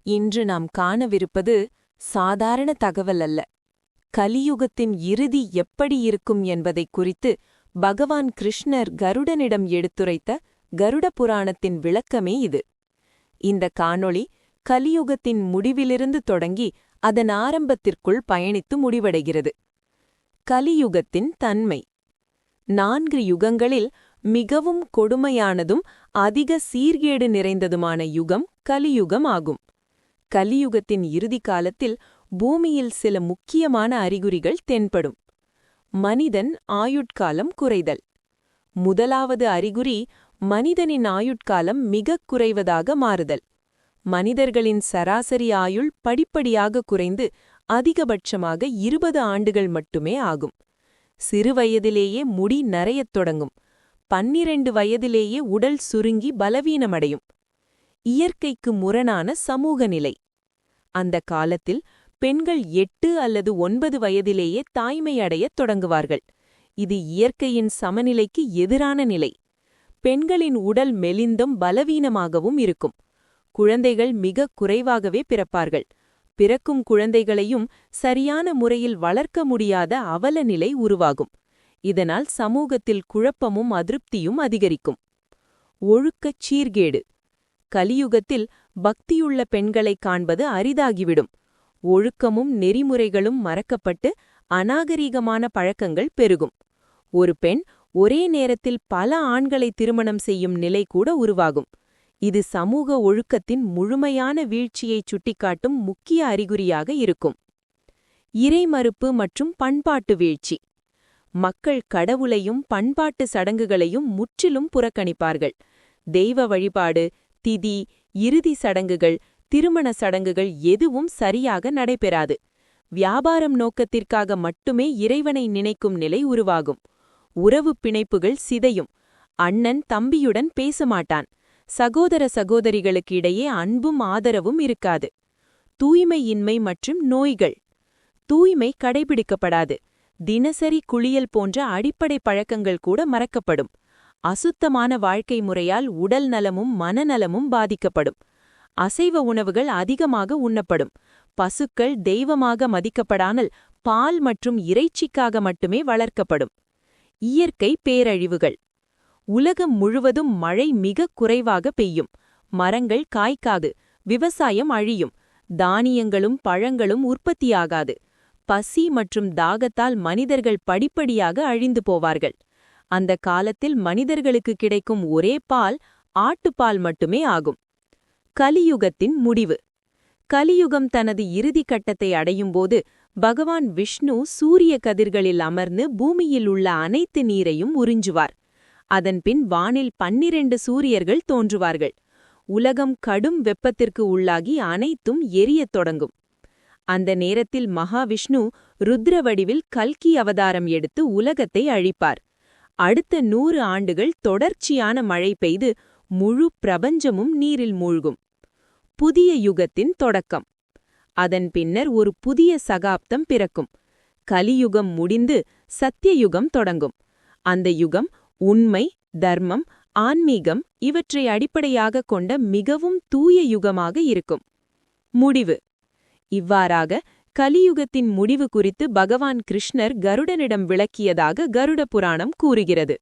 இன்று நாம் காணவிருப்பது சாதாரண தகவல் அல்ல. கலியுகத்தின் இறுதி எப்படி இருக்கும் என்பதைக் குறித்து பகவான் கிருஷ்ணர் கருடனிடம் எடுத்துரைத்த கருட புராணத்தின் விளக்கமே இது. இந்த காணொளி கலியுகத்தின் முடிவிலிருந்து தொடங்கி அதன் ஆரம்பத்திற்குள் பயணித்து முடிவடைகிறது. கலியுகத்தின் தன்மை 4 யுகங்களில் மிகவும் கொடுமையானதும் அதிக சீர்கேடு நிறைந்ததுமான யுகம் கலியுகம் ஆகும். கலியுகத்தின் இறுதி காலத்தில் பூமியில் சில முக்கியமான அறிகுறிகள் தென்படும். மனிதன் ஆயுட்காலம் குறைதல். முதலாவது அறிகுறி மனிதனின் ஆயுட்காலம் மிகக் குறைவதாக மாறுதல். மனிதர்களின் சராசரி ஆயுள் படிப்படியாக குறைந்து அதிகபட்சமாக 20 ஆண்டுகள் மட்டுமே ஆகும். சிறுவயதிலேயே முடி நரையத் தொடங்கும். 12 வயதிலேயே உடல் சுருங்கி பலவீனமடையும். இயற்கைக்கு முரணான சமூக நிலை. அந்த காலத்தில் பெண்கள் 8 அல்லது 9 வயதிலேயே தாய்மை அடையத் தொடங்குவார்கள். இது இயற்கையின் சமநிலைக்கு எதிரான நிலை. பெண்களின் உடல் மெலிந்தும் பலவீனமாகவும் இருக்கும். குழந்தைகள் மிகக் குறைவாகவே பிறப்பார்கள். பிறக்கும் குழந்தைகளையும் சரியான முறையில் வளர்க்க முடியாத அவல நிலை உருவாகும். இதனால் சமூகத்தில் குழப்பமும் அதிருப்தியும் அதிகரிக்கும். ஒழுக்கச் சீர்கேடு. கலியுகத்தில் பக்தியுள்ள பெண்களைக் காண்பது அரிதாகிவிடும். ஒழுக்கமும் நெறிமுறைகளும் மறக்கப்பட்டு அநாகரீகமான பழக்கங்கள் பெருகும். ஒரு பெண் ஒரே நேரத்தில் பல ஆண்களை திருமணம் செய்யும் நிலை கூட உருவாகும். இது சமூக ஒழுக்கத்தின் முழுமையான வீழ்ச்சியைச் சுட்டிக்காட்டும் முக்கிய அறிகுறியாக இருக்கும். இறைமறுப்பு மற்றும் பண்பாட்டு வீழ்ச்சி. மக்கள் கடவுளையும் பண்பாட்டு சடங்குகளையும் முற்றிலும் புறக்கணிப்பார்கள். தெய்வ வழிபாடு, திதி, இறுதி சடங்குகள், திருமண சடங்குகள் எதுவும் சரியாக நடைபெறாது. வியாபாரம் நோக்கத்திற்காக மட்டுமே இறைவனை நினைக்கும் நிலை உருவாகும். உறவு பிணைப்புகள் சிதையும். அண்ணன் தம்பியுடன் பேசமாட்டான். சகோதர சகோதரிகளுக்கு இடையே அன்பும் ஆதரவும் இருக்காது. தூய்மையின்மை மற்றும் நோய்கள். தூய்மை கடைபிடிக்கப்படாது. தினசரி குளியல் போன்ற அடிப்படை பழக்கங்கள் கூட மறக்கப்படும். அசுத்தமான வாழ்க்கை முறையால் உடல் நலமும் மனநலமும் பாதிக்கப்படும். அசைவ உணவுகள் அதிகமாக உண்ணப்படும். பசுக்கள் தெய்வமாக மதிக்கப்படாமல் பால் மற்றும் இறைச்சிக்காக மட்டுமே வளர்க்கப்படும். இயற்கை பேரழிவுகள். உலகம் முழுவதும் மழை மிகக் குறைவாக பெய்யும். மரங்கள் காய்க்காது. விவசாயம் அழியும். தானியங்களும் பழங்களும் உற்பத்தியாகாது. பசி மற்றும் தாகத்தால் மனிதர்கள் படிப்படியாக அழிந்து போவார்கள். அந்த காலத்தில் மனிதர்களுக்கு கிடைக்கும் ஒரே பால் ஆட்டுப்பால் மட்டுமே ஆகும். கலியுகத்தின் முடிவு. கலியுகம் தனது இறுதி கட்டத்தை அடையும்போது பகவான் விஷ்ணு சூரிய கதிர்களில் அமர்ந்து பூமியில் உள்ள அனைத்து நீரையும் உறிஞ்சுவார். அதன்பின் வானில் 12 சூரியர்கள் தோன்றுவார்கள். உலகம் கடும் வெப்பத்திற்கு உள்ளாகி அனைத்தும் எரியத் தொடங்கும். அந்த நேரத்தில் மகாவிஷ்ணு ருத்ர வடிவில் கல்கி அவதாரம் எடுத்து உலகத்தை அழிப்பார். அடுத்த 100 ஆண்டுகள் தொடர்ச்சியான மழை பெய்து முழு பிரபஞ்சமும் நீரில் மூழ்கும். புதிய யுகத்தின் தொடக்கம். அதன் பின்னர் ஒரு புதிய சகாப்தம் பிறக்கும். கலியுகம் முடிந்து சத்தியயுகம் தொடங்கும். அந்த யுகம் உண்மை, தர்மம், ஆன்மீகம் இவற்றை அடிப்படையாகக் கொண்ட மிகவும் தூய யுகமாக இருக்கும். முடிவு. இவ்வாறாக கலியுகத்தின் முடிவு குறித்து பகவான் கிருஷ்ணர் கருடனிடம் விளக்கியதாக கருட புராணம் கூறுகிறது.